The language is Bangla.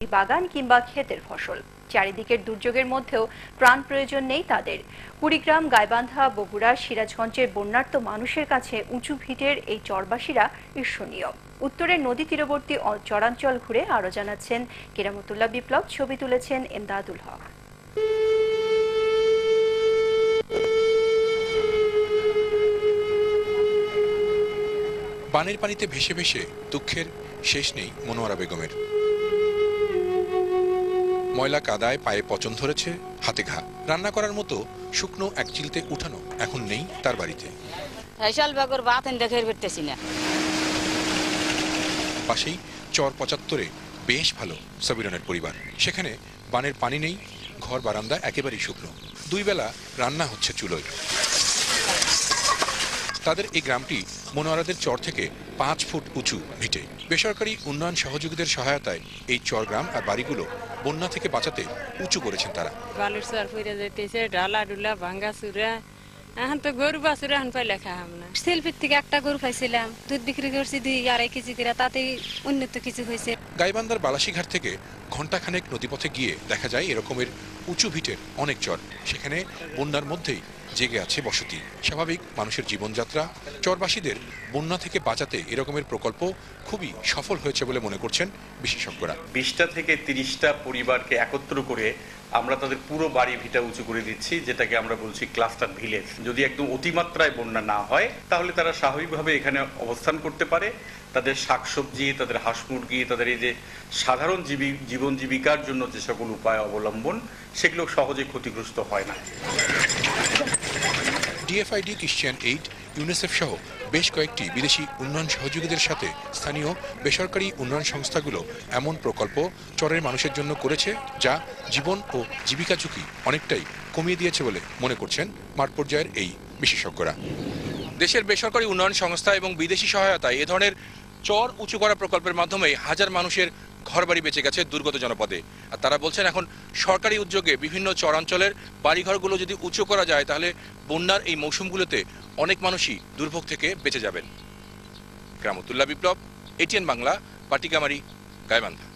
বাগান কিংবা ক্ষেতের ফসল। চারিদিকের দুর্যোগের মধ্যেও প্রাণ প্রয়োজন নেই তাদের। কুড়িগ্রাম, গাইবান্ধা, বগুড়া, সিরাজগঞ্জের বন্যার্ত মানুষের কাছে উঁচু ভিটের এই চরবাসীরা ঈর্ষণীয়। উত্তরের নদী তীরবর্তী চরাঞ্চল ঘুরে আরো জানাচ্ছেন কেরামতুল্লাহ বিপ্লব, ছবি তুলেছেন এমদাদুল হক। বানের পানিতে ভেসে ভেসে দুঃখের শেষ নেই মনোয়ারা বেগমের। ময়লা কাদায় পায়ে পচন ধরেছে, হাতে ঘা। রান্না করার মতো শুকনো এক চিলতে উঠানো এখন নেই তার বাড়িতে। পাশেই চর ৭৫-এ বেশ ভালো সাবিরনের পরিবার। সেখানে বানের পানি নেই, ঘর বারান্দা একেবারেই শুকনো। দুই বেলা রান্না হচ্ছে চুলোয়। তাদের এই গ্রামটি মনোয়ারাদের চর থেকে ৫ ফুট উঁচু ভিটে। বেসরকারি উন্নয়ন সহযোগীদের সহায়তায় এই চর গ্রাম আর বাড়িগুলো বন্যা থেকে বাঁচাতে উঁচু করেছেন তারা। বালুর চর ফিরে যেতেছে, ডালা ডুলা ভাঙ্গা চুরা। এখন তো গরু বাছুরা এখন পাইলে খাওয়া না। শিল্পীর থেকে একটা গরু পাইছিলাম, দুধ বিক্রি করছি ২-২.৫ কেজি করে, তাতেই উন্নত কিছু হয়েছে। গাইবান্ধার বালাসীঘাট থেকে ঘণ্টাখানেক নদীপথে গিয়ে দেখা যায় এরকমের উঁচু ভিটের অনেক চর। সেখানে বন্যার মধ্যেই জেগে আছে বসতি। স্বাভাবিক মানুষের জীবনযাত্রা। চরবাসীদের বন্যা থেকে বাঁচাতে এরকমের প্রকল্প খুবই সফল হয়েছে বলে মনে করছেন বিশেষজ্ঞরা। ২০টা থেকে ৩০টা পরিবারকে একত্র করে আমরা তাদের পুরো বাড়ি ভিটা উঁচু করে দিচ্ছি, যেটাকে আমরা বলছি ক্লাস্টার ভিলেজ। যদি একদম অতিমাত্রায় বন্যা না হয় তাহলে তারা স্বাভাবিকভাবে এখানে অবস্থান করতে পারে। তাদের শাকসবজি, তাদের হাঁস মুরগি, তাদের এই যে সাধারণ জীবন জীবিকার জন্য যে সকল উপায় অবলম্বন, সেগুলো সহজে ক্ষতিগ্রস্ত হয় না। ডিএফআইডি, ক্রিশ্চিয়ান এইড, ইউনিসেফ সহ বেশ কয়েকটি বিদেশি উন্নয়ন সহযোগীদের সাথে স্থানীয় বেসরকারি উন্নয়ন সংস্থাগুলো এমন প্রকল্প চরের মানুষের জন্য করেছে, যা জীবন ও জীবিকা ঝুঁকি অনেকটাই কমিয়ে দিয়েছে বলে মনে করছেন মাঠ পর্যায়ের এই বিশেষজ্ঞরা। দেশের বেসরকারি উন্নয়ন সংস্থা এবং বিদেশি সহায়তায় এ ধরনের চর উঁচু করা প্রকল্পের মাধ্যমে হাজার মানুষের ঘরবাড়ি বেঁচে গেছে দুর্গত জনপদে। আর তারা বলছেন এখন সরকারি উদ্যোগে বিভিন্ন চরাঞ্চলের বাড়িঘরগুলো যদি উঁচু করা যায় তাহলে বন্যার এই মৌসুমগুলোতে অনেক মানুষই দুর্ভোগ থেকে বেঁচে যাবেন। কেরামতুল্লাহ বিপ্লব, এটিএন বাংলা, পাটিকামারি, গাইবান্ধা।